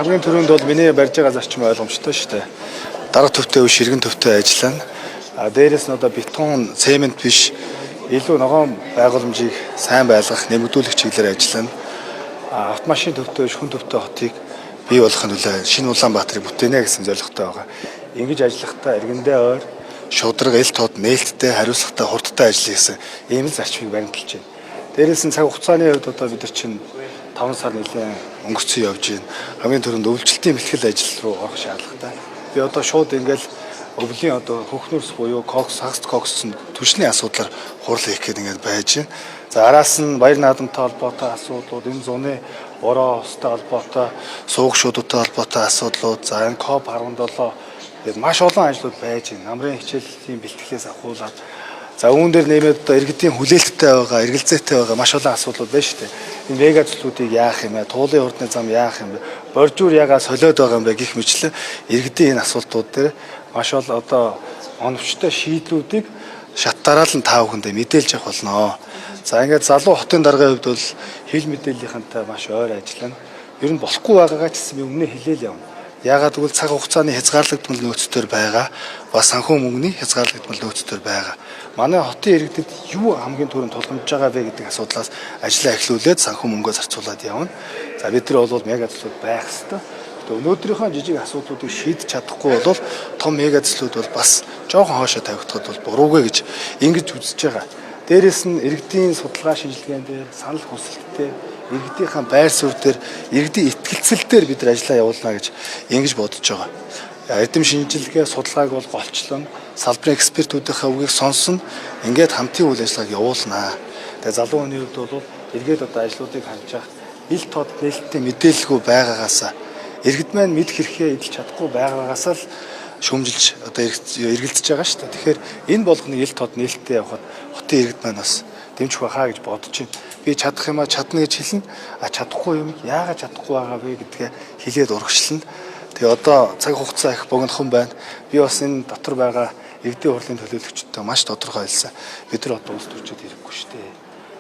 хамгийн түрүүнд бол миний барьж байгаа зарчим ойлгомжтой шүү дээ. Дарга төвтэй биш иргэн төвтэй ажиллана. Дээрээс нь одоо бетон, цемент биш илүү ногоон байгууламжийг сайн байлгах, нэмэгдүүлэх чиглэлээр ажиллана. Автомашин төвтэй, хүн төвтэй хотыг бий болгох нь үлээ шинэ Улаанбаатарыг бүтээнэ гэсэн зорилготой байгаа. Ингэж ажиллахдаа иргэндээ ойр, шударга, ил тод нээлттэй, хариуцлагатай, хурдтай ажиллая гэсэн ийм л зарчмыг баримталж байна. Дээрээс нь цаг хугацааны хувьд одоо бид нар чинь 5 сар нэлээд өнгөрцөн явж байна. Хамгийн түрүүнд өвлжилтийн бэлтгэл ажил руу орох шаардлагатай. Би одоо шууд ингээл өвлийн одоо хөхнөөс буюу кокс, хагас кокс түвшний асуудлаар хурал хийх гээд ингээд байж байна. За араас нь баяр наадамтай холбоотой асуудлууд, энэ зуны бороо устай холбоотой, суугчдуудтай холбоотой асуудлууд, за энэ КОП 17 маш олон ажлууд байж байна. Намрын хичээлийн бэлтгэлээс ахуулаад за үүн дээр нэмээд одоо иргэдийн хүлээлттэй байгаа, эргэлзээтэй байгаа маш олон асуудлууд байна шүү дээ. Энэ мега цэцлүүдийг яах юм бэ? Туулын урдны зам яах юм бэ? Боржуур ягаа солиод байгаа юм бэ гэх мэтлэн иргэдийн энэ асуултууд дээр маш одоо оновчтой шийдлүүдийг шаттараа л таа бүхэндээ мэдээлж явах болно. За ингээд залуу хотын даргын хувьд бол хил мэдээллийнхэнтэй маш ойр ажиллана. Ер нь болохгүй байгаагаа ч гэсэн би өмнө хэлээл явна. Яагаад гэвэл цаг хугацааны хязгаарлагдмал нөөцтөр байгаа, бас санхүү мөнгөний хязгаарлагдмал нөөцтөр байгаа. Манай хотын иргэдэд юу хамгийн түрүүнд тулгамж байгаа вэ гэдэг асуудлаас ажиллаа эхлүүлээд санхүү мөнгөө зарцуулаад явна. За бид нар бол мега цэцлүүд байх ёстой. Өнөөдрийнхөө жижиг асуудлуудыг шийдэж чадахгүй бол том мега цэцлүүд бол бас жоохон хоошоо тавигдахад бол буруугүй гэж ингэж үзэж байгаа. Дээрээс нь иргэдийн судалгаа шинжилгээнд дээр санал хүсэлттэй иргэдийнхэн байр суурь дээр иргэдийн итгэлцэл дээр бид нар ажиллаа явуулна гэж ингэж бодож байгаа. Эдэм шинжилгээ судалгааг бол голчлон салбарын экспертүүдийнхээ үгийг сонсон ингээд хамтын үйл ажиллагааг явуулнаа. Тэгээ залуу хүний хувьд бол эргээд одоо ажлуудыг хангаж явах ил тод нээлттэй мэдээлэлгүй байгаагаас иргэд маань мэд хэрхээ эдэлж чадахгүй байгаагаас л шүүмжилж одоо эргэлзэж байгаа шүү дээ. Тэгэхээр энэ болгоны ил тод нээлттэй явахад хотын иргэд маань бас дэмжих байхаа гэж бодож байна. Би чадах юмаа чадна гэж хэлнэ. Чадахгүй юм яагаад чадахгүй байгаа вэ гэдгээ хэлээд урагшлана. Тэгээ одоо цаг хугацаа их богинохон байна. Би бас энэ дотор байгаа иргэдийн хурлын төлөөлөгчдөө маш тодорхой хэлсэн. Бид нар одоо улс төрчид ирэхгүй шүү дээ.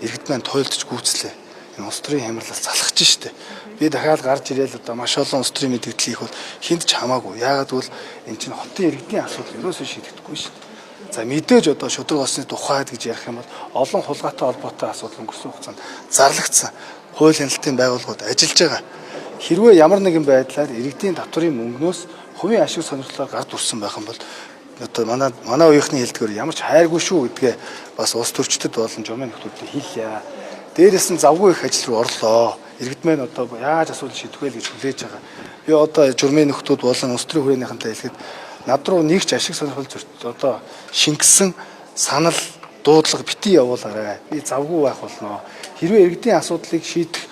Иргэд маань туйлдж гүйцлээ. Энэ улс төрийн хямралаас залхаж шүү дээ. Би дахиад гарч ирээл одоо маш олон улс төрийн мэдээлэл хийх бол хинт ч хамаагүй. Яагаад гэвэл энэ чинь хотын иргэдийн асуудал ерөөсөө шийдэгдэхгүй шүү дээ. За мэдээж одоо шудраг осны тухайд гэж ярих юм бол олон хулгайтай холбоотой асуудал өнгөрсөн хугацаанд зарлагдсан хууль хяналтын байгууллагууд ажиллаж байгаа. Хэрвээ ямар нэгэн байдлаар иргэдийн татврын мөнгнөөс хувийн ашиг сонирхлоор гард үрсэн байх юм бол одоо манай үеийнхний хэлдгээр ямар ч хайргүй шүү гэдгээ бас улс төрчдөд болон журмын нөхдүүдэд хэллээ. Дээрээс нь завгүй их ажил руу орлоо. Иргэд маань одоо яаж асуудал шийдэх вэ гэж хүлээж байгаа. Би одоо журмын нөхдүүд болон улс төрийн хүрээнийхэнтэй хэлэхэд над руу нэг ч ашиг сонирхол одоо шингэсэн санал дуудлага битгий явуулаарай. Би завгүй байх болно. Хэрвээ иргэдийн асуудлыг шийдэх,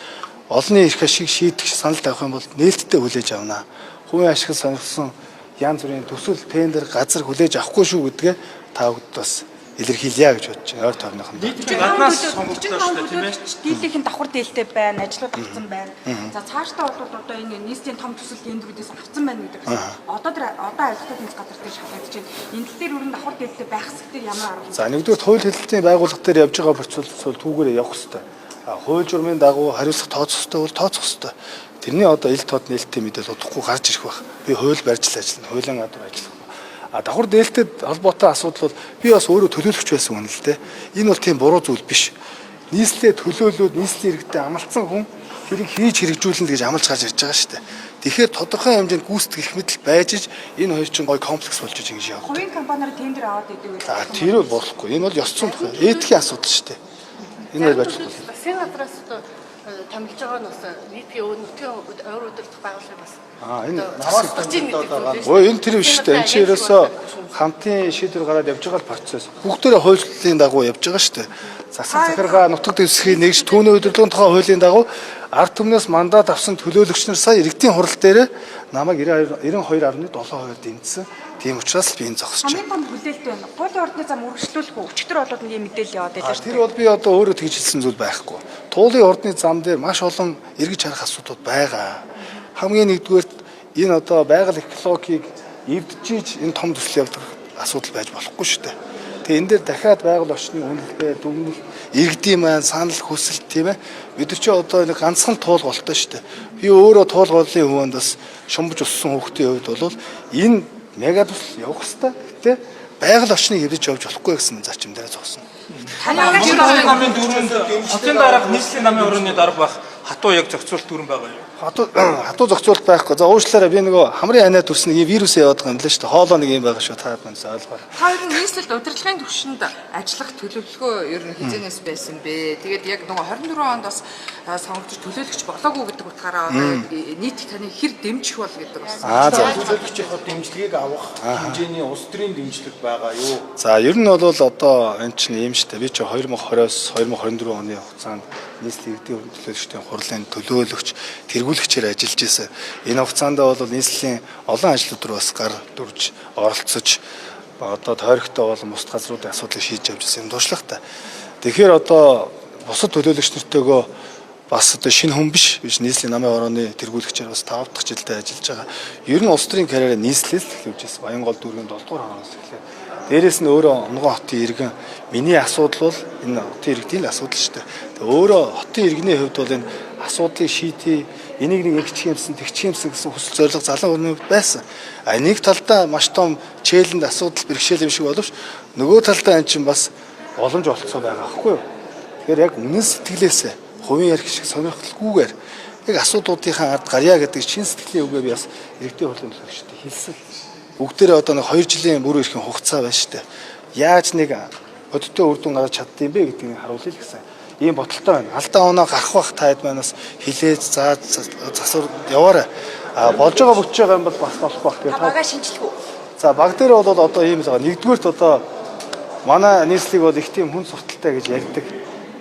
олонний эрх ашиг шийдэх санал тавих юм бол нээлттэй хүлээж авна. Хувийн ашиг сонирхсан янз бүрийн төсөл, тендер, газар хүлээж авахгүй шүү гэдгээ та бүд бас илэрхийлье гэж бодож байна. Ойр тойрныхон. Гаднаас сонголттой шүү дээ, тийм ээ. Дийлийнхэн давхар дээлтэй байна, ажлууд авсан байна. За цаашдаа бол одоо энэ нийслэлийн том төсөл тендерүүдээс авсан байна гэдэг. Одоо айлтгуулалтын газар дээр шалгагдаж байна. Энэ тал дээр өрн давхар дээлтэй байх хэсгээр ямар арга? За нэгдүгээр хууль хэлэлтийн байгууллага дээр явж байгаа процесс түүгээрээ явах хэрэгтэй. Хууль журмын дагуу хариуцлага тооцох хэрэгтэй бол тооцох хэрэгтэй. Тэрний одоо ил тод нээлттэй мэдээлэл удахгүй гарч ирэх байх. Би хууль барьж л ажиллана, хуулийн гадуур ажиллах. Давхар дээлтэд холбоотой асуудал бол би бас өөрөө төлөөлөгч байсан хүн л дээ. Энэ бол тийм буруу зүйл биш. Нийслэлээ төлөөлөөд нийслэлийн иргэдэд амлцсан хүн тэрийг хийж хэрэгжүүлнэ гэж амлаж гарч ирж байгаа шүү дээ. Тэгэхээр тодорхой хэмжээнд гүйцэтгэх мэдэл байж иж энэ хоёр чинь гой комплекс болж иж ингэж явна. Хувийн компаниар тендер аваад идэв үү? Тэр бол болохгүй. Энэ бол ёс зүйн тухай. Этикийн асуудал шүү дээ. Энэ бол байж болохгүй. Засгийн газраас одоо томилж байгаа нь бас нийтийн нутгийн ойр удирдах байгууллага бас энэ намаас төчийн мэдээлэл. Ой энэ тэр биш шүү дээ. Энд чинь ерөөсөө хамтын шийдвэр гараад явж байгаа процесс. Бүгдээрээ хуулийн дагуу явж байгаа шүү дээ. Засаг захиргаа нутаг дэвсгэрийн нэгж түүний удирдлагын тухай хуулийн дагуу ард түмнээс мандат авсан төлөөлөгч нар сая иргэдийн хурал дээр намайг 92.7% дэмжсэн. Тийм учраас л би энэ зогсож байна. Хамгийн том хүлээлт байна. Туулын ордны зам үргэлжлүүлэх үү? Өчигдөр болоод нэг мэдээлэл яваад байлаа шүү дээ. Тэр бол би одоо өөрөө тэгж хэлсэн зүйл байхгүй. Туулын ордны зам дээр маш олон эргэж харах асуудал байгаа. Хамгийн нэгдүгээр энэ одоо байгаль экологийг эвдэж энэ том төсөл явуулах асуудал байж болохгүй шүү дээ. Тэгээ энэ дээр дахиад байгаль орчны үнэлгээ, дүгнэлт, иргэдийн маань санал хүсэлт тийм ээ. Бид нар чи одоо нэг ганцхан туулга болтой шүү дээ. Би Би өөрөө туулгуурлын хөвөнд бас шумбж уссан хүүхдийн хувьд бол энэ мега тус явах хэвээр тэ байгаль орчныг хэвдэж явж болохгүй гэсэн зарчим дээр зогсон. Нийслэлийн намын дүрмэнд хотын дараах нийслэлийн намын өрөөний дарга байх хатуу яг зохицуулт дүрм байгаа юм. Хатуу зохицуулт байхгүй. За уучлаарай би нөгөө хамрын ханаа төрсөн нэг вирус яваад байгаа юм л шүү дээ. Хоолоо нэг юм байгаа шүү. Та бүхэн ойлгоорой. Та хоёрын нийслэлд удирдлагын түвшинд ажиллах төлөвлөгөө ер нь хизэнээс байсан бэ? Тэгээд яг нөгөө 24 онд бас сонгогдож төлөөлөгч болоогүй гэдэг утгаараа нийт таны хэр дэмжих бол гэдэг бас. За Төлөөлөгчийнхөө дэмжлэгийг авах хэмжээний улс төрийн дэмжлэг байгаа юу? За ер нь бол одоо энэ чинь юм шүү дээ. Би чи 2020-оос 2024 оны хугацаанд нийслэлийн иргэдийн өргөн төлөөлөгчдийн хурлын төлөөлөгч тэргүүлэгчээр ажиллаж исэн. Энэ хугацаанд бол нийслэлийн олон ажлууд руу бас гар дүрж оролцож одоо тойрогтой болон бусад газруудын асуудлыг шийдэж явж исэн юм туршлагатай. Тэгэхээр одоо бусад төлөөлөгч нартойгоо бас одоо шинэ хүн биш нийслэлийн намын орооны тэргүүлэгчээр бас 5 дахь жилдээ ажиллаж байгаа. Ер нь улс төрийн карьераа нийслэлээс эхлүүлж байсан. Баянгол дүүргийн 7 дугаар хороноос эхлээд дээрээс нь өөрөө Онгон хотын иргэн миний асуудал бол энэ хотын иргэдийн асуудал шүү дээ. Тэгээ өөрөө хотын иргэний хувьд бол энэ асуудлыг шийдээ энийг нэг эгч юмсан тэгч юмсан гэсэн хүсэл зорилго залан өрнөд байсан. А нэг талдаа маш том чэлэнд асуудал бэрхшээл юм шиг боловч нөгөө талдаа эн чинь бас боломж олцоо байгаа байхгүй юу. Тэгэхээр яг үнэн сэтгэлээсээ хувийн ярих шиг сонирхолгүйгээр яг асуудлуудынхаа ард гарья гэдэг чин сэтгэлийн үгээ би бас иргэдийн хурлын төлөөлөгчдөд хэлсэн. Бүгдээрээ одоо нэг 2 жилийн бүр ирэхэн хугацаа байна шүү дээ. Яаж нэг бодиттой үр дүн гаргаж чаддсан бэ гэдгийг харуулъя л гэсэн. Ийм боталтай байна. Алдаа оноо гарах бах таад манаас хилээж зааж засвар яваарай. Болж байгаа бүч байгаа юм бол бас болох бах гэх. Багаа шинжлэх үү? За баг дээр бол одоо ийм л байгаа. Нэгдүгээрт одоо манай нийслэг бол их тийм хүн сурталтай гэж ярьдаг.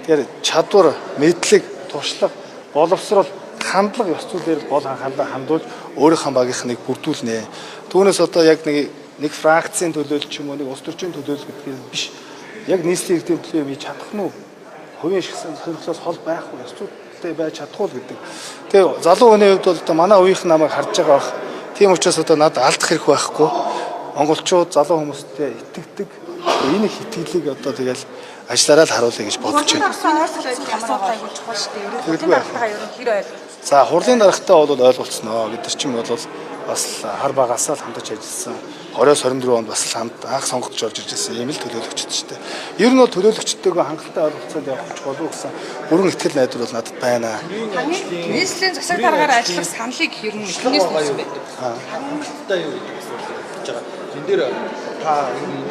Тэгэхээр чадвар, мэдлэг, туршлага, боловсрол, хандлага ёс зүйлээр гол анхаарлаа хандуулж өөрийнхөө багийнхныг бүрдүүлнэ. Түүнээс одоо яг нэг фракцийн төлөөлөл ч юм уу нэг улс төрчийн төлөөлөл гэдгийг биш. Яг нийслэлийн иргэдийн төлөө бий чадах нь уу? Хувийн шигсэн сонирхлоос хол байх уу? Ёс зүйлтэй байж чадах уу гэдэг. Тэгээ залуу хүний хувьд бол одоо манай үеийнх намайг харж байгаа бах. Тийм учраас одоо надад алдах хэрэг байхгүй. Монголчууд залуу хүмүүстэй итгэдэг. Энэ их итгэлийг одоо тэгэл ажиллаараа л харуулъя гэж бодож байна. Асуудал аягүй чухал шүү дээ. Ерөнхийдөө даргагаа ер нь хэр ойлгох. За хурлын даргатай бол ойлголцсноо. Бид нар чинь бол бас хар багасаа л хамтарч ажилласан. 20-24 онд бас л хамт анх сонгогдож орж ирж байсан юм л төлөөлөгчд шүү дээ. Ер нь бол төлөөлөгчдтэйгээ хангалттай ойлголцоод явах болов гэсэн бүрэн итгэл найдвар бол надад байна. Нийслэлийн засаг даргаараа ажиллах саналыг ер нь эхнээс нь байдаг. Хангалттай юу гэдэг асуулт байгаа. Энд дээр та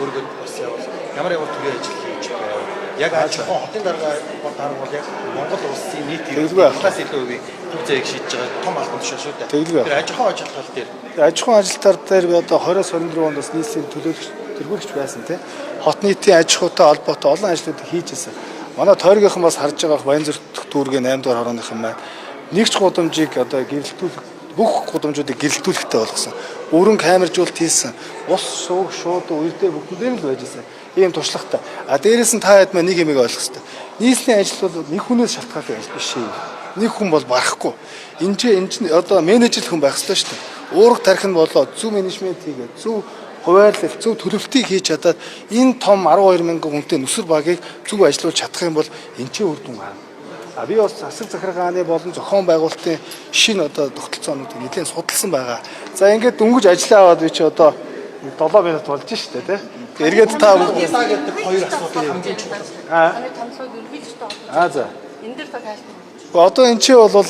өөргөд бас явал ямар төрлийн ажил хийж байв? Яг аж ахуйн хотын дарга бол яг Монгол улсын нийт иргэдээс илүү хувийг хэмжээг шийдэж байгаа том албан тушаал шүү дээ. Тэр аж ахуйн ажилтал дээр. Аж ахуйн ажилтал дээр би одоо 20-24 онд бас нийслэлийн төлөөлөгч тэргүүлэгч байсан тийм. Хот нийтийн аж ахуйтай холбоотой олон ажлуудыг хийж ирсэн. Манай тойргийнхан бас харж байгаа Баянзүрт дүүргийн 8 дугаар хорооныхан маань нэгч гудамжийг одоо гэрэлтүүлэх бүх гудамжуудыг гэрэлтүүлэхтэй болгосон. Өрөн камержуулалт хийсэн. Ус, шууг, шууд, үердээ бүгдээр л байж ирсэн. Ийм туршлагатай. А дээрээс нь та хэд маань нэг юмыг ойлгох хэрэгтэй. Нийслэлийн ажил бол нэг хүнээс шалтгаалдаг ажил биш ээ. Нэг хүн бол барахгүй. Энд чинь одоо менежер хүн байх хэрэгтэй шүү дээ. Уурга тархин болоо зөв менежмент хийгээд зөв хуваарлал, зөв төлөвлөлтийг хийж чадаад энэ том 12,000 хүнтэй нүсэр багийг зөв ажилуулж чадах юм бол энэ чинь үр дүн гарна. А би бас засаг захиргааны болон зохион байгуулалтын шинэ одоо тогтолцоонуудыг нэлээд судалсан байгаа. За ингээд дөнгөж ажиллаа аваад би чи одоо 7 минут болж штэ тий. Эргээд та гэдэг хоёр асуудал хамгийн чухал. Таны томлог ерөнхийдөө за. энэ дээр та тайлбар. Одоо энэ чи бол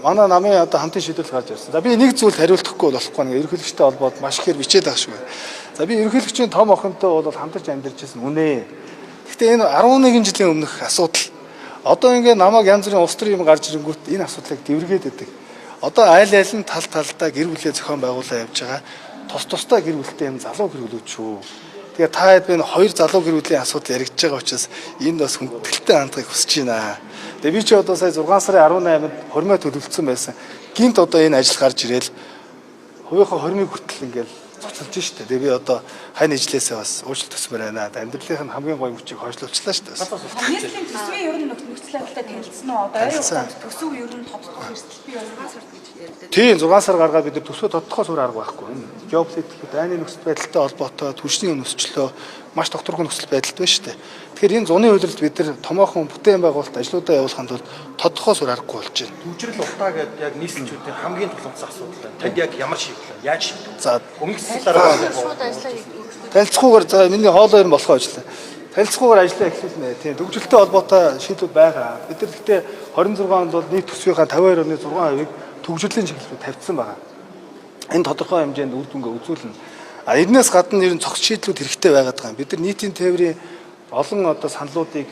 манай намын одоо хамтын шийдвэр гарч ирсэн. За би нэг зүйлд хариултахгүй болохгүй нэг ерөнхийлөгчтэй холбоод маш ихээр бичээд байгаа шүү. За би ерөнхийлөгчийн том охинтой бол хамтарч амьдарч ирсэн үнэ. Гэхдээ энэ 11 жилийн өмнөх асуудал. Одоо ингээд намайг янз бүрийн улс төрийн юм гарч ирэнгүүт энэ асуудлыг дэвргээд өгдөг. Одоо айл нь талдаа гэр бүлээ зохион байгуулаа явж байгаа. Тусдаа гэр бүлтэй юм залуу гэр бүлүүд шүү. Тэгээ та хэд энэ хоёр залуу гэр бүлийн асуудал яригдж байгаа учраас энд бас хүндэтгэлтэй хандахыг хүсэж байна. Тэгээ би ч одоо сая 6 сарын 18-нд хормой төлөвлөсөн байсан. Гинт одоо энэ ажил гарч ирээл хувийнхаа хормыг хүртэл ингээл цуцалж штэ. Тэгээ би одоо хань ижлээсээ бас уучлалт төсмөр байна. Амьдралынх нь хамгийн гоё мөчийг хойшлуулчлаа штэ. Нийслэлийн төсвийн ер нь нөхцөл байдалтай танилцсан уу? Одоо ойрын хугацаанд төсөв ер нь тодтох эрсдэл бий байна сар гэж ярьдаг. Тийм 6 сар гаргаад бид төсвөө тодтохоос өөр арга байхгүй. Геополитик, дайны нөхцөл байдалтай холбоотой түвшний өнөсчлөө маш докторгүй нөхцөл байдалд байна шүү дээ. Тэгэхээр энэ зуны үйлрэлд бид нар томоохон бүтээн байгуулалт ажлуудаа явуулахын тулд тодорхой суурь аргагүй болж байна. Төвчрөл утаа гэдэг яг нийслэлчүүдийн хамгийн тулгымц асуудал байна. Танд яг ямар шийдлээ? Яаж шийдвэ? За Өнгөрсөн дараа Шууд ажиллаа хийх. танилцахгүйгээр за миний хоолойр нь болохоо ажиллаа. Танилцахгүйгээр ажиллаа эхлүүлнэ. Тийм төвчлөлтэй холбоотой шийдлүүд байгаа. Бид нар гэхдээ 26 онд бол нийт төсвийнхаа 52.6%-ийг төвчлөлийн чиглэлээр тавьсан байгаа. Энэ тодорхой хэмжээнд үр дүнгээ үзүүлнэ. А энэс гадна ер нь цогц шийдлүүд хэрэгтэй байгаад байгаа юм. Бид нар нийтийн тээврийн олон одоо саналуудыг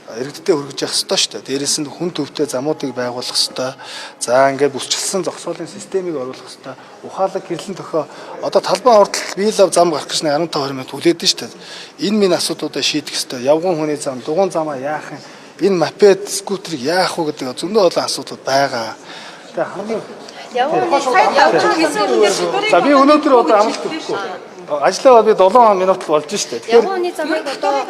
иргэддээ хүргэж явах ёстой шүү дээ. Дээрээс нь хүн төвтэй замуудыг байгуулах ёстой. За ингээд бүсчилсан зогсоолын системийг оруулах ёстой. Ухаалаг гэрлэн төхөө одоо талбай урталт бие лав зам гарах гэж 15-20 минут хүлээдэж шүү дээ. Энэ минь асуудлуудаа шийдэх ёстой. Явган хүний зам, дугуйн замаа яах юм? Энэ мопед, скутерийг яах вэ гэдэг зөндөө олон асуудлууд байгаа. Тэгээ хамгийн За би өнөөдөр одоо амлалт өгөхгүй. Ажлаа би 7 минут болж штэ. Явганы замыг одоо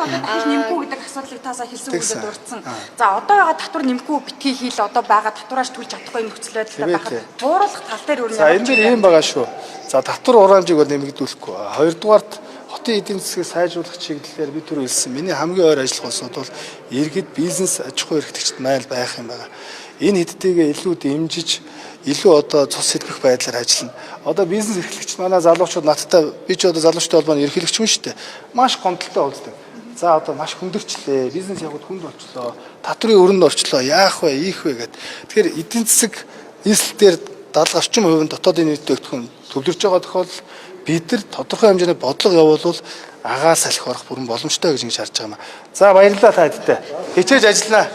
нэмэхгүй гэдэг асуудлыг таасаа хэлсэн үгдээ дурдсан. За одоо байгаа татвар нэмэхгүй битгий хийл одоо байгаа татвараас төлж чадахгүй нөхцөл байдалтай байхад бууруулах тал дээр өөр За энэ дэр ийм байгаа шүү. За татвар хураамжийг бол нэмэгдүүлэхгүй. Хоёрдугаарт хотын эдийн засгийг сайжруулах чиглэлээр би түр хэлсэн. Миний хамгийн ойр ажиллах улсууд бол иргэд бизнес аж ахуй эрхлэгчд майл байх юм байна. Энэ хэдтэйгээ илүү дэмжиж илүү одоо цус сэлбэх байдлаар ажиллана. Одоо бизнес эрхлэгчид манай залуучууд надтай би ч одоо залуучтай холбооны эрхлэгч хүн шүү дээ. Маш гомдолтой үздэг. За одоо маш хүндэрчлээ. Бизнес явахд хүнд болчлоо. Татврын өрөнд орчлоо. Яах вэ, ийх вэ гэд. Тэгэхээр эдийн засаг нийслэлээр 70-80% дотоодын нийтэд өгдөхөн төвлөрж байгаа тохиолдол бид нар тодорхой хэмжээний бодлого явуулвал агаа салхи орох бүрэн боломжтой гэж ингэж харж байгаа юм. За баярлалаа та хэдтэй. Хичээж ажиллана.